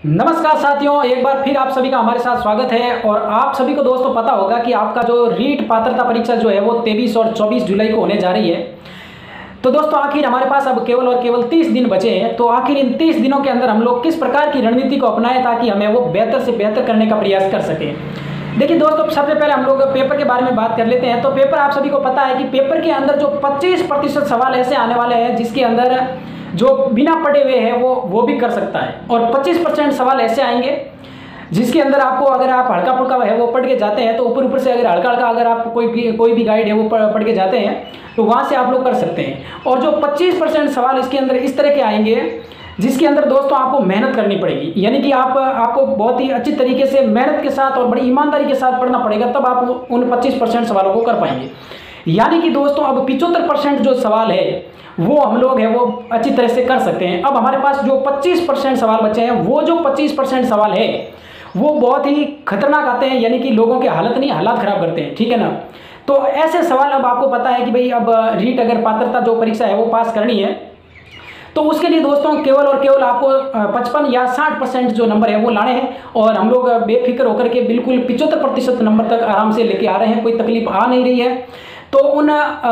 नमस्कार साथियों, एक बार फिर आप सभी का हमारे साथ स्वागत है। और आप सभी को दोस्तों पता होगा कि आपका जो रीट पात्रता परीक्षा जो है वो 23 और 24 जुलाई को होने जा रही है। तो दोस्तों आखिर हमारे पास अब केवल और केवल 30 दिन बचे हैं। तो आखिर इन 30 दिनों के अंदर हम लोग किस प्रकार की रणनीति को अपनाएं ताकि हमें वो बेहतर से बेहतर करने का प्रयास कर सकें। देखिए दोस्तों, सबसे पहले हम लोग पेपर के बारे में बात कर लेते हैं। तो पेपर आप सभी को पता है कि पेपर के अंदर जो 25% सवाल ऐसे आने वाले हैं जिसके अंदर जो बिना पढ़े हुए हैं वो भी कर सकता है, और 25% सवाल ऐसे आएंगे जिसके अंदर आपको, अगर आप हल्का फुल्का है वो पढ़ के जाते हैं तो ऊपर से अगर हल्का हल्का अगर आप कोई भी गाइड है वो पढ़ के जाते हैं तो वहाँ से आप लोग कर सकते हैं। और जो 25% सवाल इसके अंदर इस तरह के आएंगे जिसके अंदर दोस्तों आपको मेहनत करनी पड़ेगी, यानी कि आपको बहुत ही अच्छी तरीके से मेहनत के साथ और बड़ी ईमानदारी के साथ पढ़ना पड़ेगा, तब आप उन 25% सवालों को कर पाएंगे। यानी कि दोस्तों अब 75% जो सवाल है वो हम लोग है वो अच्छी तरह से कर सकते हैं। अब हमारे पास जो 25% सवाल बचे हैं, वो जो 25% सवाल है वो बहुत ही खतरनाक आते हैं, यानी कि लोगों के हालात खराब करते हैं, ठीक है ना। तो ऐसे सवाल अब आपको पता है कि भाई अब रीट अगर पात्रता जो परीक्षा है वो पास करनी है तो उसके लिए दोस्तों केवल और केवल आपको 55 या 60% जो नंबर है वो लाने हैं। और हम लोग बेफिक्र होकर के बिल्कुल 75% नंबर तक आराम से लेके आ रहे हैं, कोई तकलीफ आ नहीं रही है। तो उन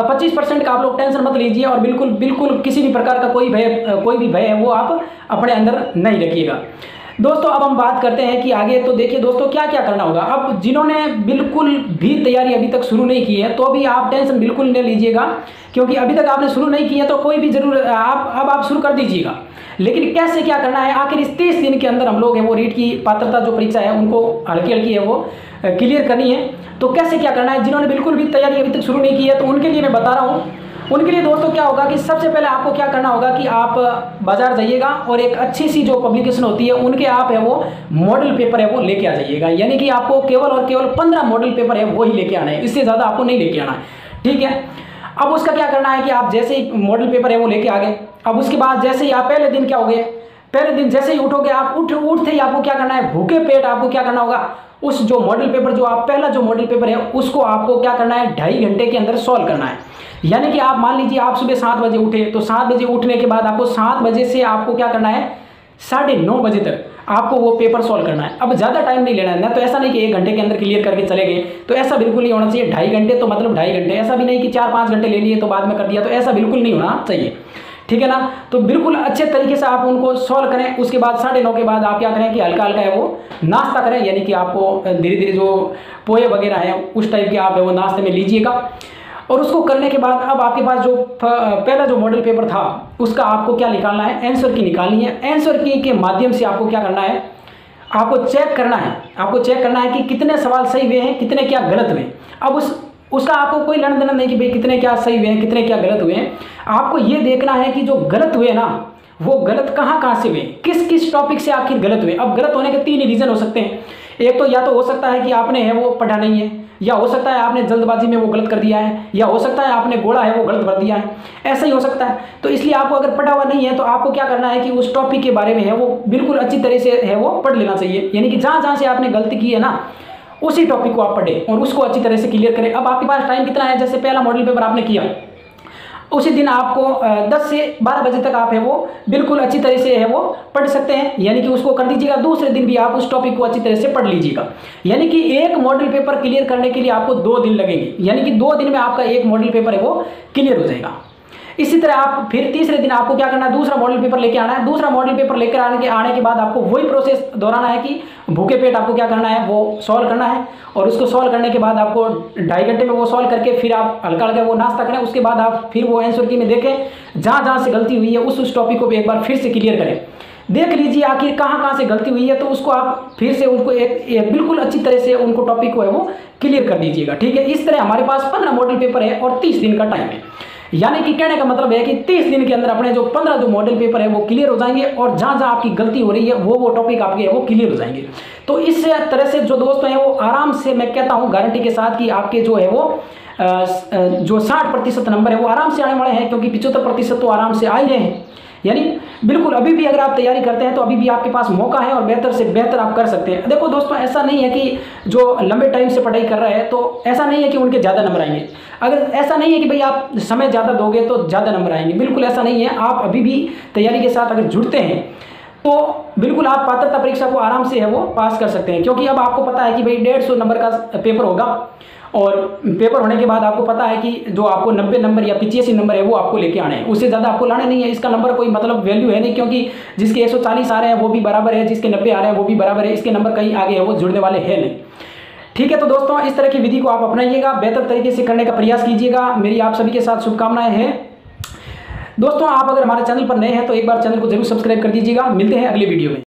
25% का आप लोग टेंशन मत लीजिए, और बिल्कुल किसी भी प्रकार का कोई भी भय है वो आप अपने अंदर नहीं रखिएगा। दोस्तों अब हम बात करते हैं कि आगे। तो देखिए दोस्तों क्या क्या करना होगा। अब जिन्होंने बिल्कुल भी तैयारी अभी तक शुरू नहीं की है तो अभी आप टेंशन बिल्कुल नहीं लीजिएगा, क्योंकि अभी तक आपने शुरू नहीं की है तो कोई भी जरूर आप शुरू कर दीजिएगा। लेकिन कैसे क्या करना है, आखिर इस 30 दिन के अंदर हम लोग है वो रीट की पात्रता जो परीक्षा है उनको हल्की हल्की है वो क्लियर करनी है। तो कैसे क्या करना है, जिन्होंने बिल्कुल भी तैयारी अभी तक शुरू नहीं की है तो उनके लिए मैं बता रहा हूँ। उनके लिए दोस्तों क्या होगा कि सबसे पहले आपको क्या करना होगा कि आप बाजार जाइएगा और एक अच्छी सी जो पब्लिकेशन होती है उनके आप है वो मॉडल पेपर है वो लेके आ जाइएगा। यानी कि आपको केवल और केवल 15 मॉडल पेपर है वो ही लेके आना है, इससे ज़्यादा आपको नहीं लेके आना है, ठीक है। अब उसका क्या करना है कि आप जैसे ही मॉडल पेपर है वो लेके आ गए, अब उसके बाद जैसे ही आप पहले दिन क्या हो गए, पहले दिन जैसे ही उठोगे आप उठते ही आपको क्या करना है, भूखे पेट आपको क्या करना होगा, उस जो मॉडल पेपर जो आप पहला जो मॉडल पेपर है उसको आपको क्या करना है 2.5 घंटे के अंदर सॉल्व करना है। यानी कि आप मान लीजिए आप सुबह 7 बजे उठे तो 7 बजे उठने के बाद आपको 7 बजे से आपको क्या करना है 9:30 बजे तक आपको वो पेपर सॉल्व करना है। अब ज़्यादा टाइम नहीं लेना है ना, तो ऐसा नहीं कि 1 घंटे के अंदर क्लियर करके चले गए, तो ऐसा बिल्कुल नहीं होना चाहिए। 2.5 घंटे तो मतलब 2.5 घंटे, ऐसा भी नहीं कि 4-5 घंटे ले लिए तो बाद में कर दिया, तो ऐसा बिल्कुल नहीं होना चाहिए, ठीक है ना। तो बिल्कुल अच्छे तरीके से आप उनको सॉल्व करें। उसके बाद 9:30 के बाद आप क्या करें कि हल्का हल्का है वो नाश्ता करें, यानी कि आपको धीरे धीरे जो पोहे वगैरह हैं उस टाइप के आप है वो नाश्ते में लीजिएगा। और उसको करने के बाद अब आपके पास जो पहला जो मॉडल पेपर था उसका आपको क्या निकालना है, आंसर की निकालनी है। आंसर की के माध्यम से आपको क्या करना है, आपको चेक करना है कि कितने सवाल सही हुए हैं, कितने क्या गलत हुए। अब उसका आपको कोई लेना देना नहीं कि भाई कितने क्या सही हुए हैं, कितने क्या गलत हुए हैं। आपको ये देखना है कि जो गलत हुए ना वो गलत कहाँ से हुए, किस टॉपिक से आखिर गलत हुए। अब गलत होने के 3 ही रीज़न हो सकते हैं। एक तो या तो हो सकता है कि आपने है वो पढ़ा नहीं है, या हो सकता है आपने जल्दबाजी में वो गलत कर दिया है, या हो सकता है आपने गोला है वो गलत भर दिया है, ऐसा ही हो सकता है। तो इसलिए आपको अगर पढ़ा हुआ नहीं है तो आपको क्या करना है कि उस टॉपिक के बारे में है वो बिल्कुल अच्छी तरह से है वो पढ़ लेना चाहिए। यानी कि जहाँ से आपने गलती की है ना उसी टॉपिक को आप पढ़ें और उसको अच्छी तरह से क्लियर करें। अब आपके पास टाइम कितना है, जैसे पहला मॉडल पेपर आपने किया उसी दिन आपको 10 से 12 बजे तक आप है वो बिल्कुल अच्छी तरह से है वो पढ़ सकते हैं, यानी कि उसको कर दीजिएगा। दूसरे दिन भी आप उस टॉपिक को अच्छी तरह से पढ़ लीजिएगा। यानी कि एक मॉडल पेपर क्लियर करने के लिए आपको 2 दिन लगेंगे, यानी कि 2 दिन में आपका एक मॉडल पेपर है वो क्लियर हो जाएगा। इसी तरह आप फिर तीसरे दिन आपको क्या करना है, दूसरा मॉडल पेपर लेके आना है। दूसरा मॉडल पेपर लेकर आने के बाद आपको वही प्रोसेस दोहराना है कि भूखे पेट आपको क्या करना है वो सॉल्व करना है। और उसको सॉल्व करने के बाद आपको 2.5 घंटे में वो सॉल्व करके फिर आप हल्का हल्का वो नाश्ता करें। उसके बाद आप फिर वो आंसर की में देखें जहाँ से गलती हुई है उस टॉपिक को भी एक बार फिर से क्लियर करें, देख लीजिए आखिर कहाँ से गलती हुई है, तो उसको आप फिर से उनको एक बिल्कुल अच्छी तरह से उनको टॉपिक को है वो क्लियर कर दीजिएगा, ठीक है। इस तरह हमारे पास 15 मॉडल पेपर है और 30 दिन का टाइम है। यानी कि कहने का मतलब है कि 30 दिन के अंदर अपने जो 15 जो मॉडल पेपर है वो क्लियर हो जाएंगे, और जहाँ आपकी गलती हो रही है वो टॉपिक आपके वो क्लियर हो जाएंगे। तो इस तरह से जो दोस्त हैं वो आराम से, मैं कहता हूँ गारंटी के साथ कि आपके जो है वो जो 60% नंबर है वो आराम से आने वाले हैं, क्योंकि 75% तो आराम से आ ही रहे हैं। यानी बिल्कुल अभी भी अगर आप तैयारी करते हैं तो अभी भी आपके पास मौका है और बेहतर से बेहतर आप कर सकते हैं। देखो दोस्तों, ऐसा नहीं है कि जो लंबे टाइम से पढ़ाई कर रहे हैं तो ऐसा नहीं है कि उनके ज़्यादा नंबर आएंगे। अगर ऐसा नहीं है कि भाई आप समय ज़्यादा दोगे तो ज़्यादा नंबर आएंगे, बिल्कुल ऐसा नहीं है। आप अभी भी तैयारी के साथ अगर जुड़ते हैं तो बिल्कुल आप पात्रता परीक्षा को आराम से है वो पास कर सकते हैं, क्योंकि अब आपको पता है कि भाई 150 नंबर का पेपर होगा, और पेपर होने के बाद आपको पता है कि जो आपको 90 नंबर या 85 नंबर है वो आपको लेके आने हैं, उससे ज़्यादा आपको लाने नहीं है। इसका नंबर कोई मतलब वैल्यू है नहीं, क्योंकि जिसके 140 आ रहे हैं वो भी बराबर है, जिसके 90 आ रहे हैं वो भी बराबर है, इसके नंबर कहीं आगे है वो जुड़ने वाले हैं नहीं। ठीक है, तो दोस्तों इस तरह की विधि को आप अपनाइएगा, बेहतर तरीके से करने का प्रयास कीजिएगा। मेरी आप सभी के साथ शुभकामनाएं हैं। दोस्तों आप अगर हमारे चैनल पर नए हैं तो एक बार चैनल को जरूर सब्सक्राइब कर दीजिएगा। मिलते हैं अगली वीडियो में।